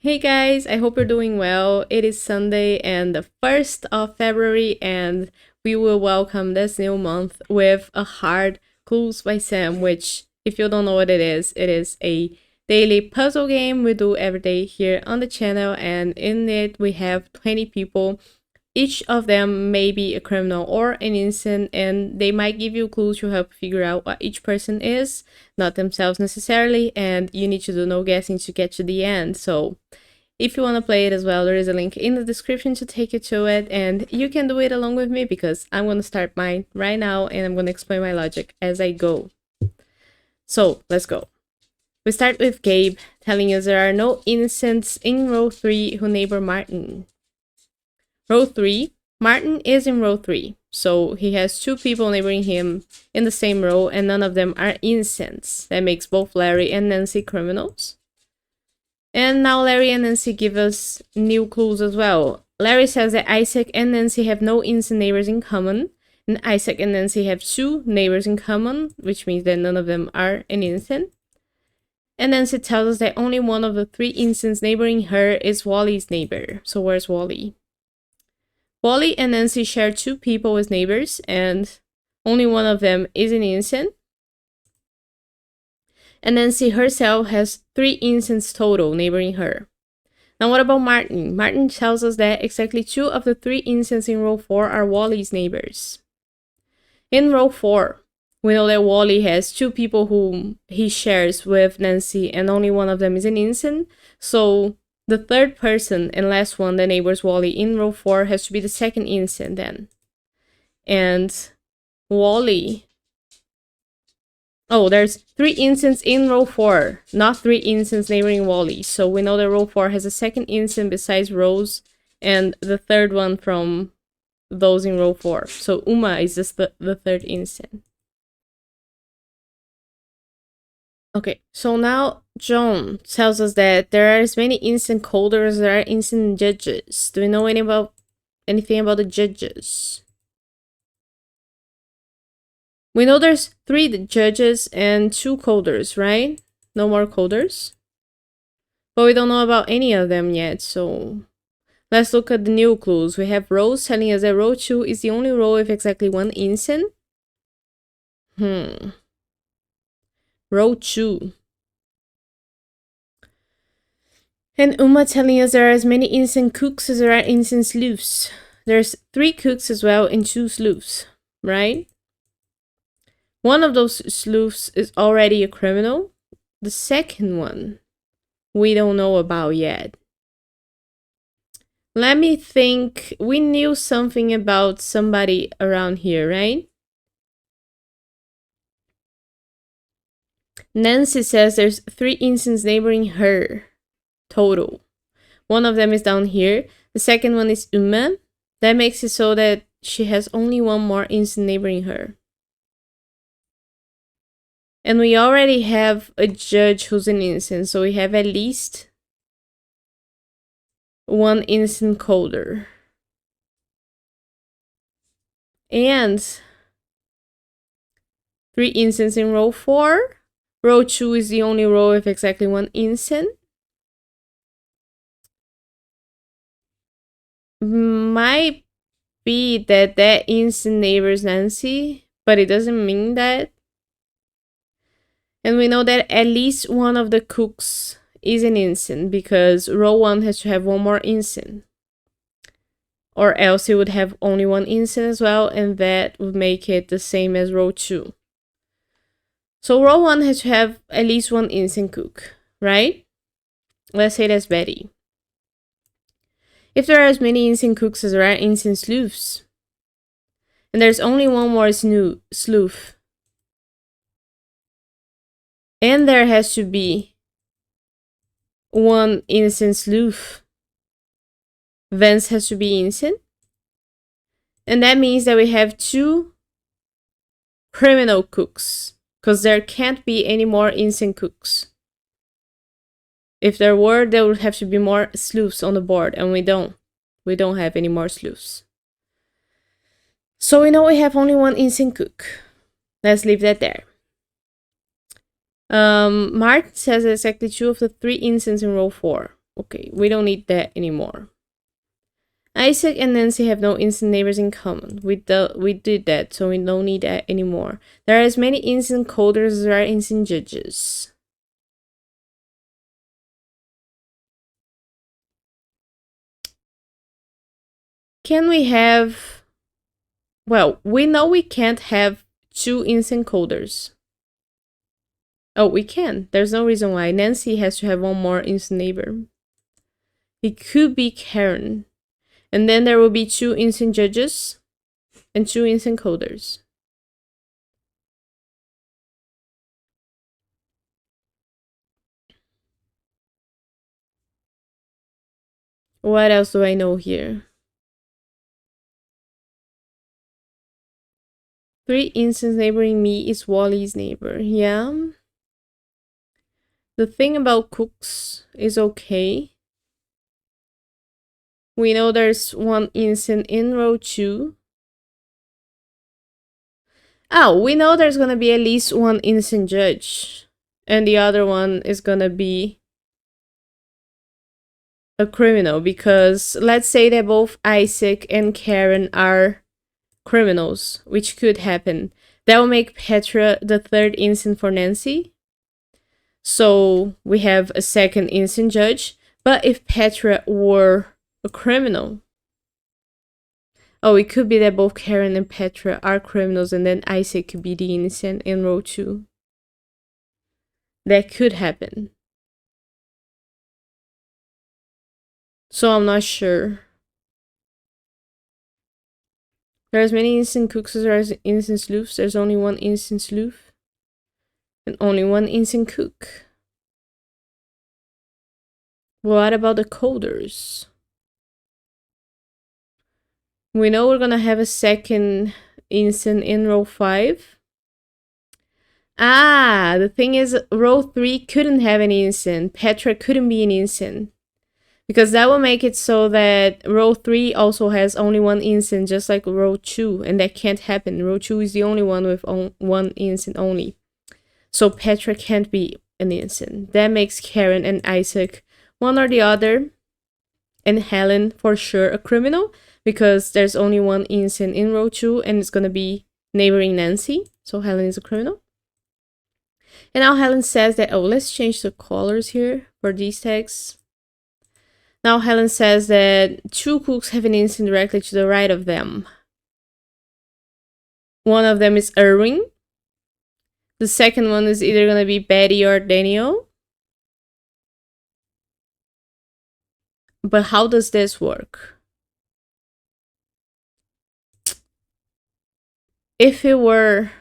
Hey guys, I hope you're doing well. It is Sunday and the 1st of February, and we will welcome this new month with a hard Clues by Sam, which, if you don't know what it is a daily puzzle game we do every day here on the channel, and in it we have 20 people. Each of them may be a criminal or an innocent, and they might give you clues to help figure out what each person is, not themselves necessarily, and you need to do no guessing to get to the end. So if you want to play it as well, there is a link in the description to take you to it, and you can do it along with me because I'm going to start mine right now and I'm going to explain my logic as I go. So let's go. We start with Gabe telling us there are no innocents in row 3 who neighbor Martin. Row 3, Martin is in row 3, so he has two people neighboring him in the same row and none of them are innocents. That makes both Larry and Nancy criminals. And now Larry and Nancy give us new clues as well. Larry says that Isaac and Nancy have no innocent neighbors in common, and Isaac and Nancy have two neighbors in common, which means that none of them are an innocent. And Nancy tells us that only one of the three innocents neighboring her is Wally's neighbor. So where's Wally? Wally and Nancy share two people as neighbors, and only one of them is an innocent. And Nancy herself has three innocents total neighboring her. Now what about Martin? Martin tells us that exactly two of the three innocents in row 4 are Wally's neighbors. In row 4, we know that Wally has two people whom he shares with Nancy, and only one of them is an innocent, so the third person and last one that neighbors Wally in row 4 has to be the second innocent then. And Wally... oh, there's three innocents in row 4, not three innocents neighboring Wally. So we know that row 4 has a second innocent besides Rose, and the third one from those in row 4. So Uma is just the third innocent. Okay, so now John tells us that there are as many innocent coders as there are innocent judges. Do we know anything about the judges? We know there's 3 judges and 2 coders, right? No more coders. But we don't know about any of them yet, so let's look at the new clues. We have Rose telling us that row 2 is the only row with exactly 1 innocent. Row 2. And Uma telling us there are as many innocent cooks as there are innocent sleuths. There's 3 cooks as well and 2 sleuths, right? One of those sleuths is already a criminal. The second one, we don't know about yet. Let me think. We knew something about somebody around here, right? Nancy says there's 3 innocents neighboring her total. One of them is down here. The second one is Uma. That makes it so that she has only one more innocent neighboring her. And we already have a judge who's an innocent, so we have at least 1 innocent coder. And 3 innocents in row 4. Row 2 is the only row with exactly 1 innocent. Might be that innocent neighbor is Nancy, but it doesn't mean that. And we know that at least one of the cooks is an innocent because row 1 has to have 1 more innocent. Or else it would have only 1 innocent as well, and that would make it the same as row 2. So row 1 has to have at least 1 innocent cook, right? Let's say that's Betty. If there are as many innocent cooks as there are innocent sleuths, and there's only 1 more sleuth, and there has to be 1 innocent sleuth, Vance has to be innocent, and that means that we have 2 criminal cooks, because there can't be any more innocent cooks. If there were, there would have to be more sleuths on the board, and we don't. We don't have any more sleuths. So we know we have only 1 innocent cook. Let's leave that there. Martin says exactly 2 of the 3 innocents in row 4. okay, we don't need that anymore. Isaac and Nancy have no instant neighbors in common. We did that, so we don't need that anymore. There are as many instant coders as there are instant judges. Can we have... Well, we know we can't have 2 instant coders. Oh, we can. There's no reason why. Nancy has to have 1 more instant neighbor. It could be Karen. And then there will be 2 instant judges and 2 instant coders. What else do I know here? 3 instants neighboring me is Wally's neighbor. Yeah. The thing about cooks is okay. We know there's 1 instant in row 2. Oh, we know there's gonna be at least 1 instant judge. And the other one is gonna be a criminal. Because let's say that both Isaac and Karen are criminals, which could happen. That will make Petra the 3rd instant for Nancy. So we have a 2nd instant judge. But if Petra were a criminal... Oh, it could be that both Karen and Petra are criminals and then Isaac could be the innocent in row 2. That could happen. So I'm not sure. There's many instant cooks as there are instant sleuths. There's only 1 instant sleuth. And only 1 instant cook. What about the coders? We know we're gonna have a 2nd instant in row 5. Ah, the thing is, row 3 couldn't have an instant. Petra couldn't be an instant. Because that will make it so that row 3 also has only 1 instant, just like row 2. And that can't happen. Row 2 is the only one with 1 instant only. So Petra can't be an instant. That makes Karen and Isaac one or the other. And Helen for sure a criminal. Because there's only 1 instant in row 2 and it's gonna be neighboring Nancy. So Helen is a criminal. And now Helen says that, oh, let's change the colors here for these tags. Now Helen says that 2 cooks have an instant directly to the right of them. One of them is Erwin. The second one is either gonna be Betty or Daniel. But how does this work? If it were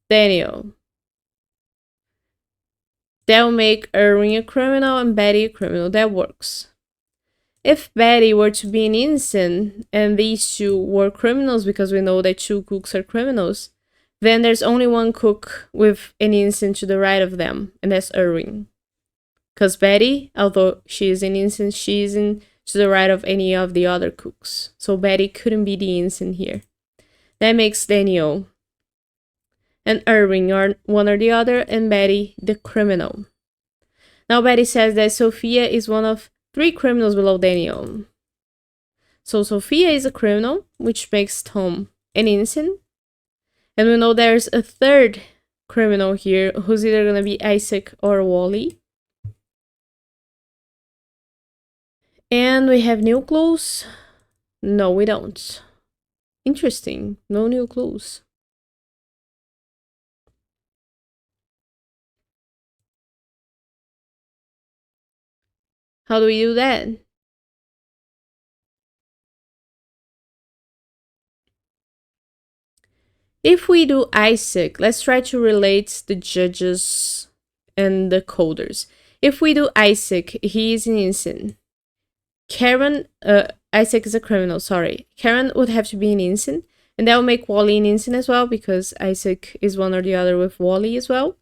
Daniel, that will make Erwin a criminal and Betty a criminal. That works. If Betty were to be an innocent and these 2 were criminals, because we know that 2 cooks are criminals, then there's only 1 cook with an innocent to the right of them, and that's Erwin. Because Betty, although she is an innocent, she isn't to the right of any of the other cooks. So Betty couldn't be the innocent here. That makes Daniel and Erwin are one or the other, and Betty the criminal. Now Betty says that Sophia is one of 3 criminals below Daniel. So Sophia is a criminal, which makes Tom an innocent. And we know there's a 3rd criminal here, who's either gonna be Isaac or Wally. And we have new clues. No, we don't. Interesting. No new clues. How do we do that? If we do Isaac, let's try to relate the judges and the coders. If we do Isaac, he is an innocent. Karen, Isaac is a criminal, sorry. Karen would have to be an innocent. And that will make Wally an innocent as well, because Isaac is one or the other with Wally as well.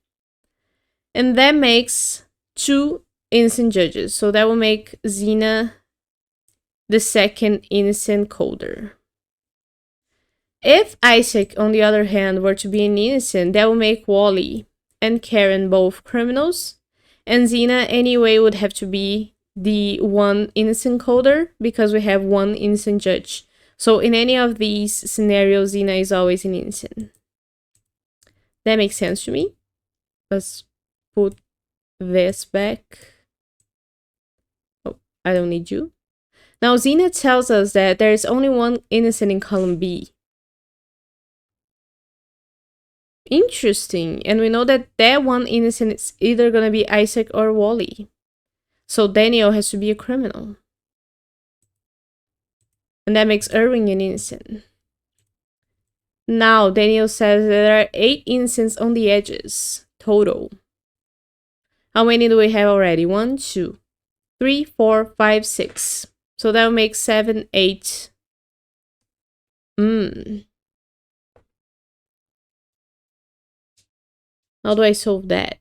And that makes 2 innocent judges. So that will make Xena the 2nd innocent coder. If Isaac, on the other hand, were to be an innocent, that would make Wally and Karen both criminals. And Xena, anyway, would have to be the one innocent coder because we have one innocent judge. So in any of these scenarios, Zena is always an innocent. That makes sense to me. Let's put this back. Oh, I don't need you. Now Zena tells us that there is only one innocent in column B. Interesting. And we know that that one innocent is either gonna be Isaac or Wally. So Daniel has to be a criminal. And that makes Irving an innocent. Now Daniel says there are 8 innocents on the edges total. How many do we have already? 1, 2, 3, 4, 5, 6. So that will make 7, 8. How do I solve that?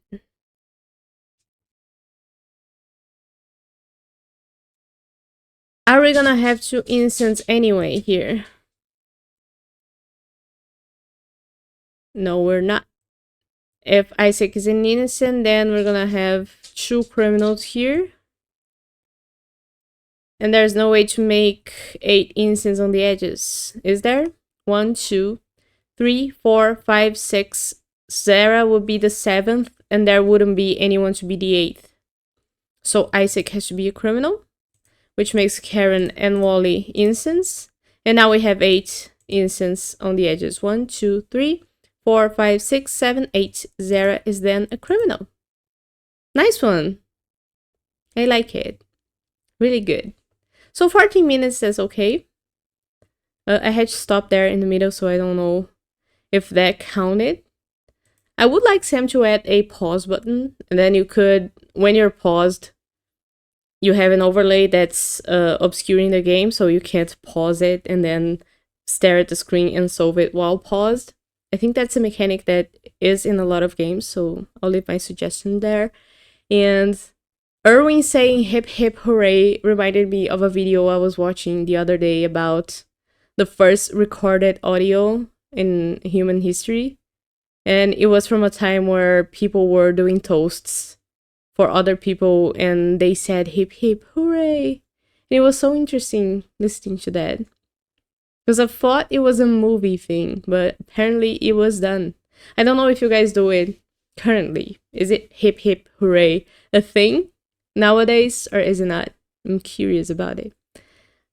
Are we gonna have 2 innocents anyway here? No, we're not. If Isaac is an innocent, then we're gonna have 2 criminals here. And there's no way to make 8 innocents on the edges, is there? 1, 2, 3, 4, 5, 6. Sarah would be the 7th, and there wouldn't be anyone to be the 8th. So Isaac has to be a criminal, which makes Karen and Wally innocents. And now we have 8 innocents on the edges. 1, 2, 3, 4, 5, 6, 7, 8. Zara is then a criminal. Nice one. I like it. Really good. So 14 minutes is okay. I had to stop there in the middle, so I don't know if that counted. I would like Sam to add a pause button, and then you could, when you're paused, you have an overlay that's obscuring the game, so you can't pause it and then stare at the screen and solve it while paused. I think that's a mechanic that is in a lot of games, so I'll leave my suggestion there. And Erwin saying hip hip hooray reminded me of a video I was watching the other day about the first recorded audio in human history. And it was from a time where people were doing toasts for other people and they said hip hip hooray. And it was so interesting listening to that. Because I thought it was a movie thing, but apparently it was done. I don't know if you guys do it currently. Is it hip hip hooray a thing nowadays or is it not? I'm curious about it.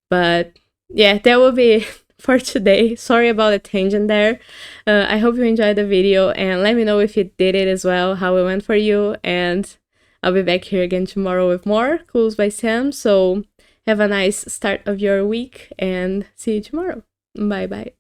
But yeah, that will be it for today. Sorry about the tangent there. I hope you enjoyed the video and let me know if you did it as well, how it went for you. And I'll be back here again tomorrow with more Clues by Sam. So have a nice start of your week and see you tomorrow. Bye bye.